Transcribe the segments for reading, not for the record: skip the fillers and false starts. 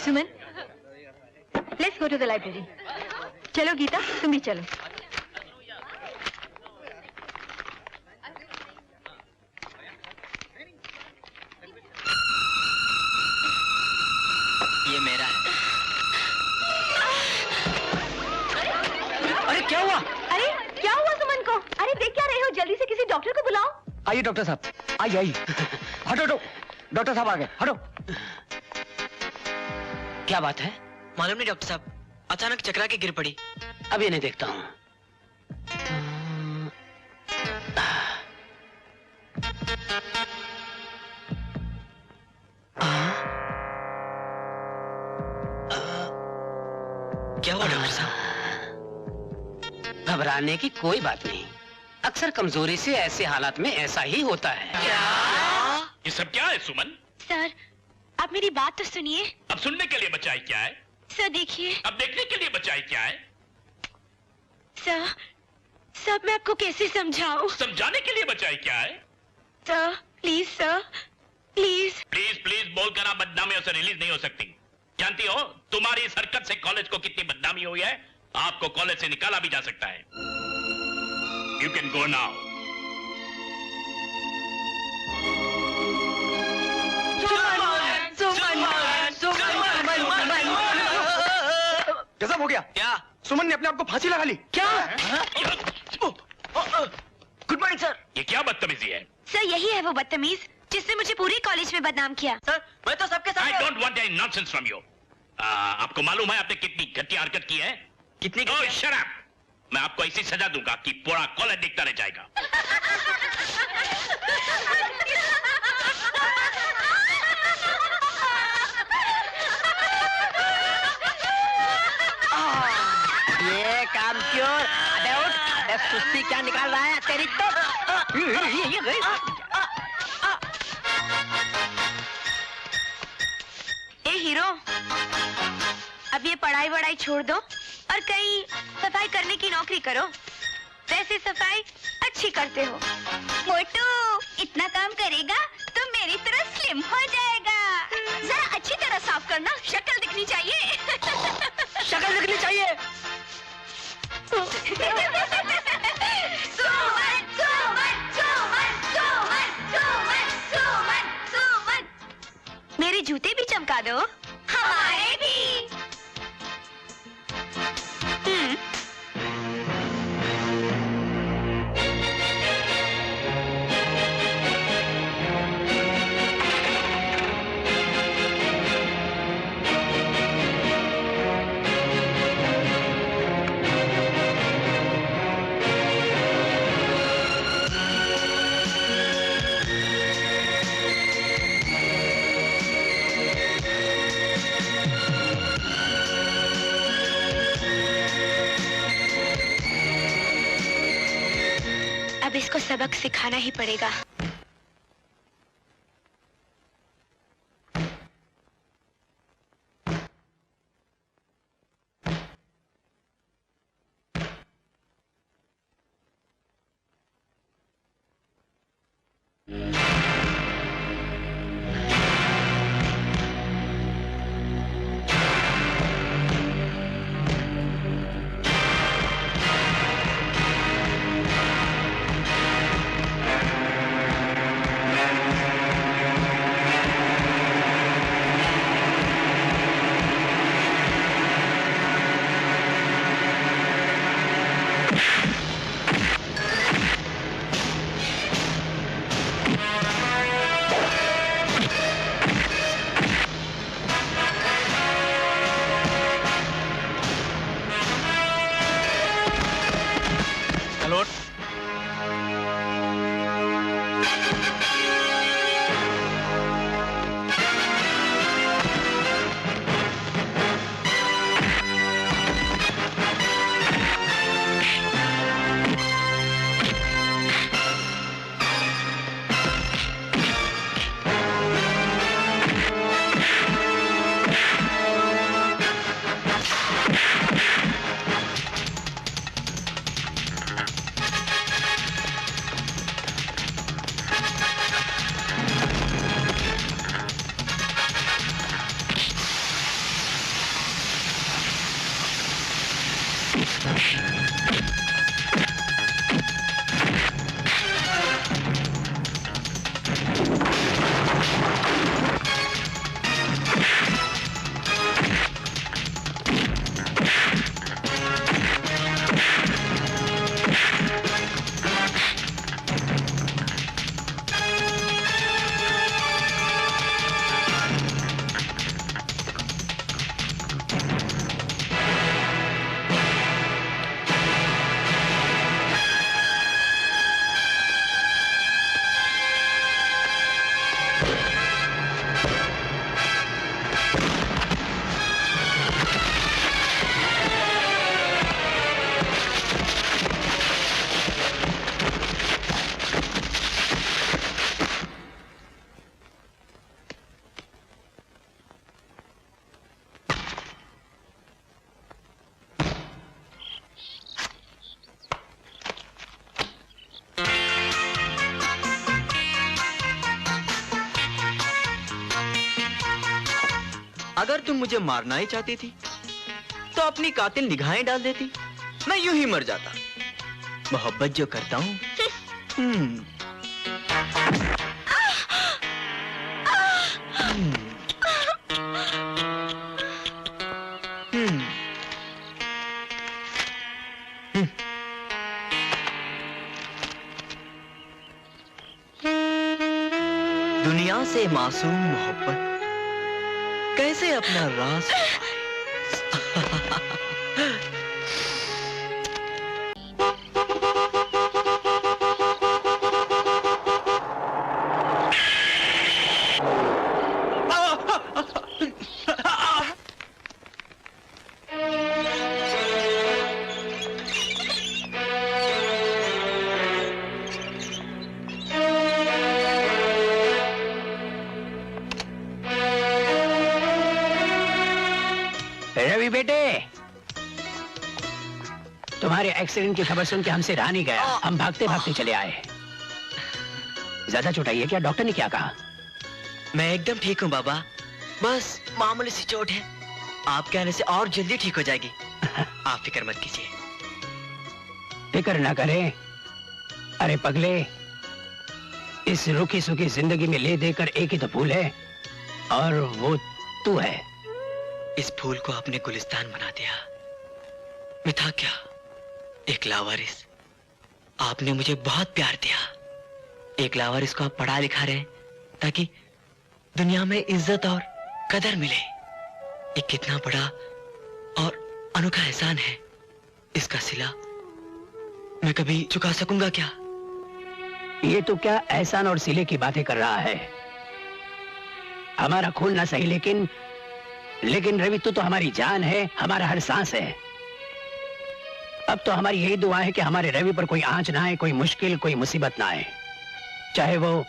Suman, let's go to the library. चलो गीता, तुम भी चलो। ये मेरा है। अरे क्या हुआ? अरे क्या हुआ सुमन को? अरे देख क्या रहे हो? जल्दी से किसी डॉक्टर को बुलाओ। आइए डॉक्टर साहब, आइए आइए। हटो हटो, डॉक्टर साहब आ गए, हटो। क्या बात है? मालूम नहीं डॉक्टर साहब, अचानक चकरा के गिर पड़ी। अब इन्हें देखता हूँ। क्या हुआ डॉक्टर साहब? घबराने की कोई बात नहीं, अक्सर कमजोरी से ऐसे हालात में ऐसा ही होता है। ये सब क्या है सुमन? सर, आप मेरी बात तो सुनिए। अब सुनने के लिए बचाई क्या है? सर देखिए। अब देखने के लिए बचाई क्या है? सर, सर मैं आपको कैसे समझाऊं? समझाने के लिए बचाई क्या है? Sir please, sir please. Please please बोलकर आप बदनामियों से रिलीज नहीं हो सकती। जानती हो तुम्हारी इस हरकत से कॉलेज को कितनी बदनामी हुई है? आपको कॉलेज से निकाला भी जा सकता है। You can go now. गजब हो गया। क्या? सुमन ने अपने आप को फांसी लगा ली। क्या? Good morning sir. ये क्या बदतमीजी है? सर यही है वो बदतमीज जिसने मुझे पूरे कॉलेज में बदनाम किया। सर मैं तो सबके आई साथ। Don't want any nonsense from you. आपको मालूम है आपने कितनी घटिया हरकत की है? कितनी ओह शट अप! मैं आपको ऐसी सजा दूंगा कि पूरा कॉलेज दिखता रह जाएगा। ये काम क्यों? अबे उठ, अबे सुस्ती क्या निकाल रहा है तेरी तो? ए हीरो, अब ये पढ़ाई वढ़ाई छोड़ दो और कहीं सफाई करने की नौकरी करो। वैसे सफाई अच्छी करते हो। मोटू, इतना काम करेगा तो मेरी तरह स्लिम हो जाएगा। जरा अच्छी तरह साफ करना, शक्ल दिखनी चाहिए। शक्ल दिखनी चाहिए। सुमन, सुमन, सुमन, सुमन, सुमन, सुमन, सुमन। मेरे जूते भी चमका दो। हमारे भी। अब इसको सबक सिखाना ही पड़ेगा। अगर तुम मुझे मारना ही चाहती थी तो अपनी कातिल निगाहें डाल देती, मैं यूं ही मर जाता। मोहब्बत जो करता हूं। दुनिया से मासूम मोहब्बत कैसे अपना राज रवि बेटे, तुम्हारे एक्सीडेंट की खबर सुन के हमसे रहा नहीं गया। हम भागते भागते चले आए। ज्यादा चोट आई है क्या? डॉक्टर ने क्या कहा? मैं एकदम ठीक हूँ बाबा, बस मामूली सी चोट है, आप कहने से और जल्दी ठीक हो जाएगी। आप फिक्र मत कीजिए। फिक्र ना करें। अरे पगले, इस रूखी सूखी जिंदगी में ले देकर एक ही तो फूल है, और वो तू है। इस फूल को आपने गुलिस्तान बना दिया। मैं था क्या, एक लावारिस। आपने मुझे बहुत प्यार दिया। एक लावारिस को आप पढ़ा लिखा रहे ताकि दुनिया में इज्जत और कदर मिले। ये कितना बड़ा और अनोखा एहसान है। इसका सिला मैं कभी चुका सकूंगा क्या? ये तो क्या एहसान और सिले की बातें कर रहा है। हमारा खून ना सही, लेकिन रवि तू तो हमारी जान है, हमारा हर सांस है। अब तो हमारी यही दुआ है कि हमारे रवि पर कोई आंच ना आए, कोई मुश्किल, कोई मुसीबत ना आए, चाहे वो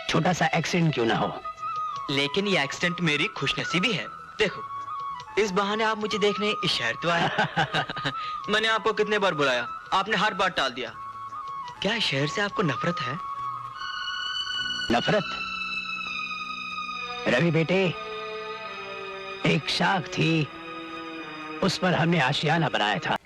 छोटा सा एक्सीडेंट क्यों ना हो। लेकिन ये एक्सीडेंट मेरी खुशनसीबी है। देखो, इस बहाने आप मुझे देखने इस शहर तो आए। मैंने आपको कितने बार बुलाया, आपने हर बार टाल दिया। क्या इस शहर से आपको नफरत है? नफरत? रवि बेटे, एक शाख थी, उस पर हमने आशियाना बनाया था।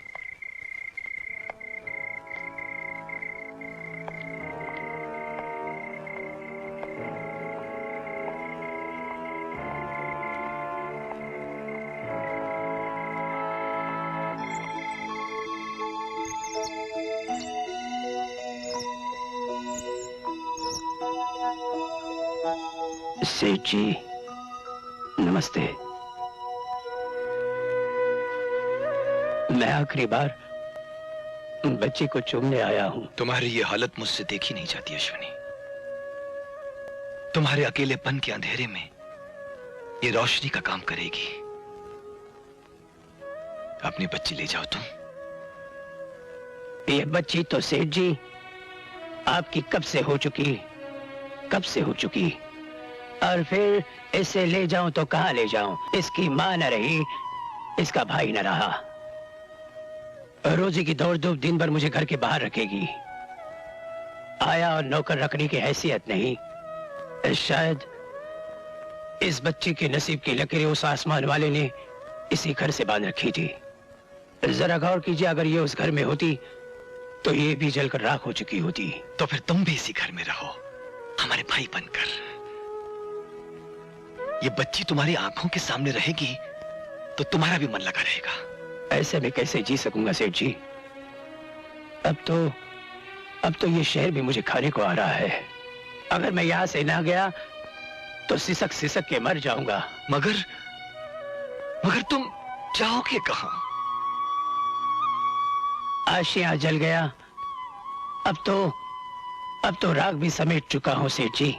सेठ जी, नमस्ते। मैं आखिरी बार बच्चे को चूमने आया हूं। तुम्हारी ये हालत मुझसे देखी नहीं जाती अश्विनी। तुम्हारे अकेलेपन के अंधेरे में ये रोशनी का काम करेगी। अपनी बच्ची ले जाओ तुम। ये बच्ची तो सेठ जी आपकी कब से हो चुकी, और फिर इसे ले जाऊं तो कहां ले जाऊं? इसकी मां न रही, इसका भाई न रहा। रोजी की दौड़ धूप दिन भर मुझे घर के बाहर रखेगी। आया और नौकर रखने की हैसियत नहीं। शायद इस बच्ची के नसीब की लकीरें उस आसमान वाले ने इसी घर से बांध रखी थी। जरा गौर कीजिए, अगर ये उस घर में होती तो ये भी जलकर राख हो चुकी होती। तो फिर तुम भी इसी घर में रहो, हमारे भाई बनकर। ये बच्ची तुम्हारी आंखों के सामने रहेगी तो तुम्हारा भी मन लगा रहेगा। ऐसे में कैसे जी सकूंगा सेठ जी? अब तो ये शहर भी मुझे खाने को आ रहा है। अगर मैं यहां से ना गया तो सिसक सिसक के मर जाऊंगा। मगर तुम जाओगे कहां? आशियां जल गया, अब तो राख भी समेट चुका हूं सेठ जी।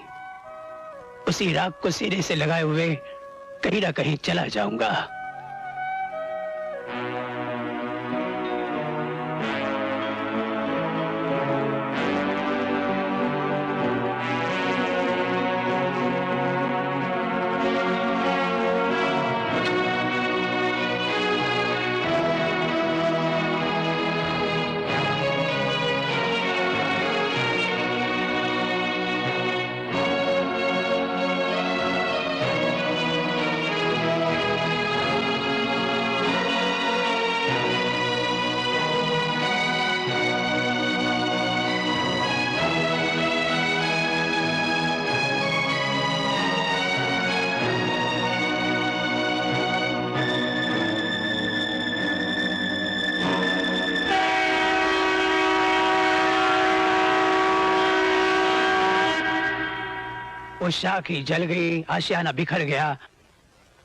उसी राख को सिरे से लगाए हुए कहीं ना कहीं चला जाऊंगा। वो शाख ही जल गई, आशियाना बिखर गया।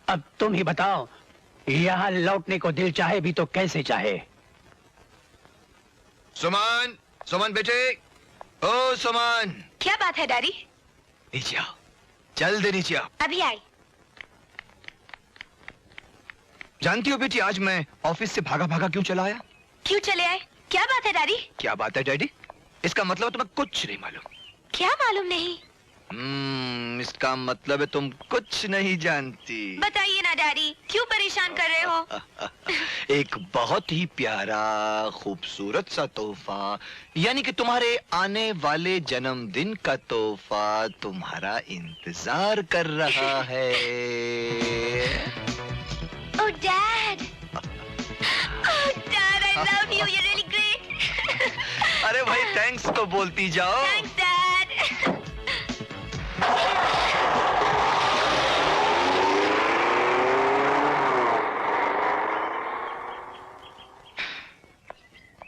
अब तुम ही बताओ, यहाँ लौटने को दिल चाहे भी तो कैसे चाहे? सुमन, सुमन बेटे, ओ सुमन, क्या बात है डैडी? नीचे आओ, जल्दी नीचे आओ। अभी आई। जानती हो बेटी, आज मैं ऑफिस से भागा भागा क्यों चला आया? क्यों चले आए? क्या बात है डैडी? क्या बात है डैडी? इसका मतलब तुम्हें कुछ नहीं मालूम। क्या मालूम नहीं? इसका मतलब है तुम कुछ नहीं जानती। बताइए ना डैडी, क्यों परेशान कर रहे हो? एक बहुत ही प्यारा खूबसूरत सा तोहफा, यानी कि तुम्हारे आने वाले जन्मदिन का तोहफा तुम्हारा इंतजार कर रहा है। Oh Dad! Oh Dad, I love you. You're really great. अरे भाई थैंक्स तो बोलती जाओ। Thanks Dad.